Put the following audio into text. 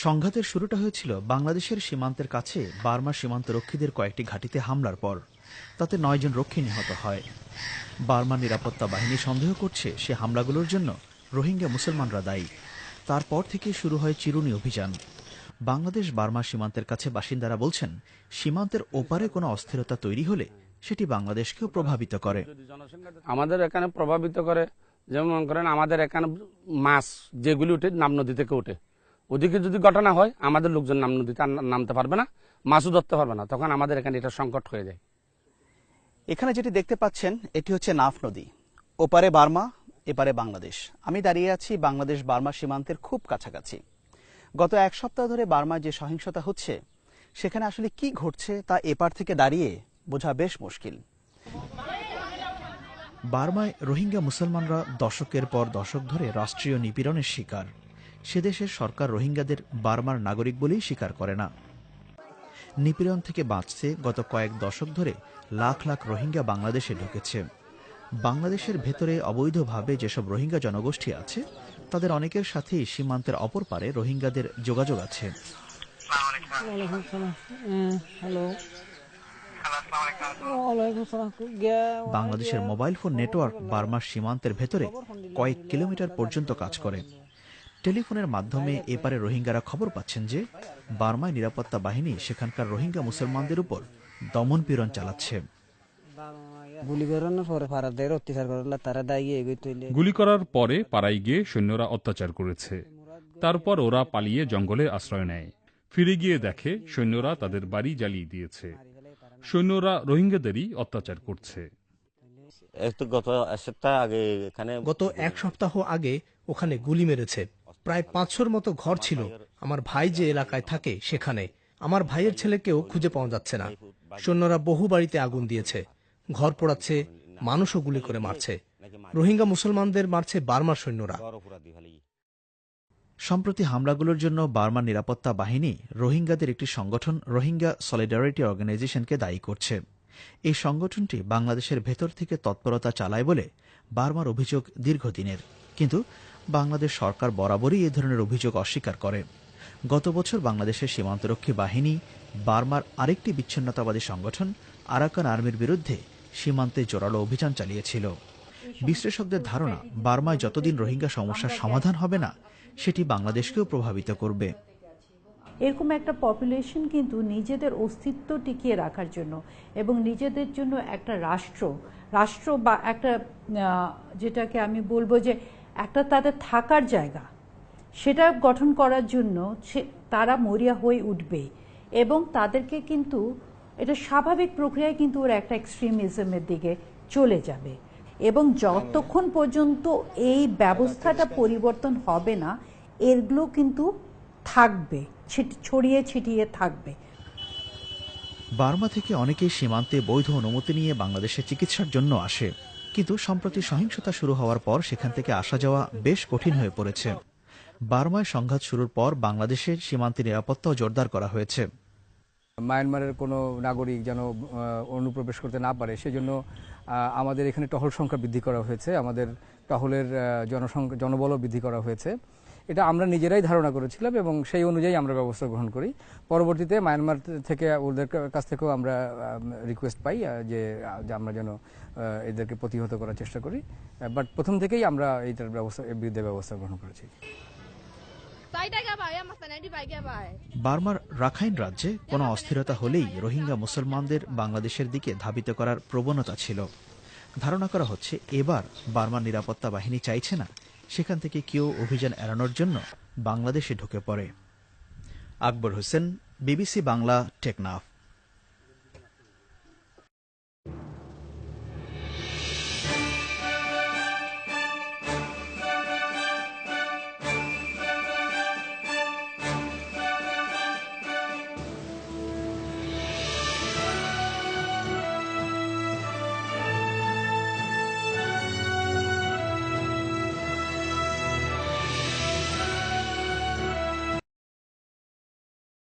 সংঘাতের শুরুটা হয়েছিল বাংলাদেশের সীমান্তের কাছে বার্মা সীমান্তরক্ষীদের কয়েকটি ঘাঁটিতে হামলার পর। তাতে ৯ জন রক্ষী নিহত হয়। বার্মার নিরাপত্তা বাহিনী সন্দেহ করছে সে হামলাগুলোর জন্য রোহিঙ্গা মুসলমানরা দায়ী। তারপর থেকে শুরু হয় চিরুনি অভিযান। বাংলাদেশ বার্মা সীমান্তের কাছে বাসিন্দারা বলছেন, সীমান্তের ওপারে কোনো অস্থিরতা তৈরি হলে সেটি বাংলাদেশকেও প্রভাবিত করে। আমাদের এখানে প্রভাবিত করে, যেমন মনে করেন আমাদের এখানে মাছ যেগুলি উঠে নাম নদী থেকে উঠে, ওদিকে যদি ঘটনা হয় আমাদের লোকজন নাম নদীতে নামতে পারবে না, মাছও ধরতে পারবে না, তখন আমাদের এখানে এটা সংকট হয়ে যায়। এখানে যেটি দেখতে পাচ্ছেন এটি হচ্ছে নাফ নদী। ওপারে বার্মা, এপারে বাংলাদেশ। আমি দাঁড়িয়ে আছি বাংলাদেশ বার্মা সীমান্তের খুব কাছাকাছি। গত এক সপ্তাহ ধরে বার্মায় যে সহিংসতা হচ্ছে, সেখানে আসলে কি ঘটছে তা এপার থেকে দাঁড়িয়ে বোঝা বেশ মুশকিল। বার্মায় রোহিঙ্গা মুসলমানরা দশকের পর দশক ধরে রাষ্ট্রীয় নিপীড়নের শিকার। সে দেশের সরকার রোহিঙ্গাদের বার্মার নাগরিক বলেই স্বীকার করে না। নিপীড়ন থেকে বাঁচতে গত কয়েক দশক ধরে লাখ লাখ রোহিঙ্গা বাংলাদেশে ঢুকেছে। বাংলাদেশের ভেতরে অবৈধভাবে যেসব রোহিঙ্গা জনগোষ্ঠী আছে, তাদের অনেকের সাথেই সীমান্তের অপর পারে রোহিঙ্গাদের যোগাযোগ আছে। বাংলাদেশের মোবাইল ফোন নেটওয়ার্ক বার্মার সীমান্তের ভেতরে কয়েক কিলোমিটার পর্যন্ত কাজ করে। টেলিফোনের মাধ্যমে এপারে রোহিঙ্গারা খবর পাচ্ছেন যে বার্মায় নিরাপত্তা বাহিনী সেখানকার রোহিঙ্গা মুসলমানদের উপর দমনপীড়ন চালাচ্ছে। গুলি করার পরে পাড়ায় গিয়ে সৈন্যরা অত্যাচার করেছে। তারপর ওরা পালিয়ে জঙ্গলে আশ্রয় নেয়। ফিরে গিয়ে দেখে সৈন্যরা তাদের বাড়ি জ্বালিয়ে দিয়েছে। সৈন্যরা রোহিঙ্গাদেরই অত্যাচার করছে। গত এক সপ্তাহ আগে ওখানে গুলি মেরেছে। প্রায় ৫০০-র মতো ঘর ছিল। আমার ভাই যে এলাকায় থাকে সেখানে। আমার ভাইয়ের ছেলেকেও খুঁজে পাওয়া যাচ্ছে না। সৈন্যরা বহু বাড়িতে আগুন দিয়েছে, ঘর পোড়াচ্ছে, মানুষও গুলি করে মারছে। রোহিঙ্গা মুসলমানদের মারছে বার্মার সৈন্যরা। সম্প্রতি হামলাগুলোর জন্য বার্মার নিরাপত্তা বাহিনী রোহিঙ্গাদের একটি সংগঠন রোহিঙ্গা সলিডারিটি অর্গানাইজেশনকে দায়ী করছে। এই সংগঠনটি বাংলাদেশের ভেতর থেকে তৎপরতা চালায় বলে বার্মার অভিযোগ দীর্ঘদিনের। কিন্তু বাংলাদেশ সরকার বরাবরই এ ধরনের অভিযোগ অস্বীকার করে। গত বছর বাংলাদেশের সীমান্তরক্ষী বাহিনী বার্মার আরেকটি বিচ্ছিন্নতাবাদী সংগঠন আরাকান আর্মির বিরুদ্ধে সীমান্তে জোরালো অভিযান চালিয়েছিল। বিশ্লেষকদের ধারণা, বার্মায় যতদিন রোহিঙ্গা সমস্যার সমাধান হবে না, সেটি বাংলাদেশকেও প্রভাবিত করবে। এরকম একটা পপুলেশন কিন্তু নিজেদের অস্তিত্ব টিকিয়ে রাখার জন্য এবং নিজেদের জন্য একটা রাষ্ট্র বা একটা যেটাকে আমি বলবো যে একটা তাদের থাকার জায়গা, সেটা গঠন করার জন্য তারা মরিয়া হয়ে উঠবে এবং তাদেরকে কিন্তু এটা স্বাভাবিক প্রক্রিয়ায় কিন্তু ওরা একটা এক্সট্রিমিজমের দিকে চলে যাবে এবং যতক্ষণ পর্যন্ত এই ব্যবস্থাটা পরিবর্তন হবে না, এগুলো কিন্তু থাকবে, ছড়িয়ে ছিটিয়ে থাকবে। বার্মা থেকে অনেকেই সীমান্তে বৈধ অনুমতি নিয়ে বাংলাদেশে চিকিৎসার জন্য আসে, কিন্তু সম্প্রতি সহিংসতা শুরু হওয়ার পর সেখান থেকে আসা যাওয়া বেশ কঠিন হয়ে পড়েছে। বার্মায় সংঘাত শুরুর পর বাংলাদেশের সীমান্তে নিরাপত্তাও জোরদার করা হয়েছে। মায়ানমারের কোনো নাগরিক যেন অনুপ্রবেশ করতে না পারে, সেজন্য আমাদের এখানে টহল সংখ্যা বৃদ্ধি করা হয়েছে। আমাদের টহলের জনবলও বৃদ্ধি করা হয়েছে। এটা আমরা নিজেরাই ধারণা করেছিলাম এবং সেই অনুযায়ী আমরা ব্যবস্থা গ্রহণ করি। পরবর্তীতে মায়ানমার থেকে ওদের কাছ থেকেও আমরা রিকোয়েস্ট পাই যে আমরা যেন এদেরকে প্রতিহত করার চেষ্টা করি। বাট প্রথম থেকেই আমরা এইটার বিরুদ্ধে ব্যবস্থা গ্রহণ করেছি। বার্মার রাখাইন রাজ্যে কোনো অস্থিরতা হলেই রোহিঙ্গা মুসলমানদের বাংলাদেশের দিকে ধাবিত করার প্রবণতা ছিল। ধারণা করা হচ্ছে এবার বার্মার নিরাপত্তা বাহিনী চাইছে না সেখান থেকে কেউ অভিযান এড়ানোর জন্য বাংলাদেশে ঢুকে পড়ে। আকবর হোসেন, বিবিসি বাংলা, টেকনাফ।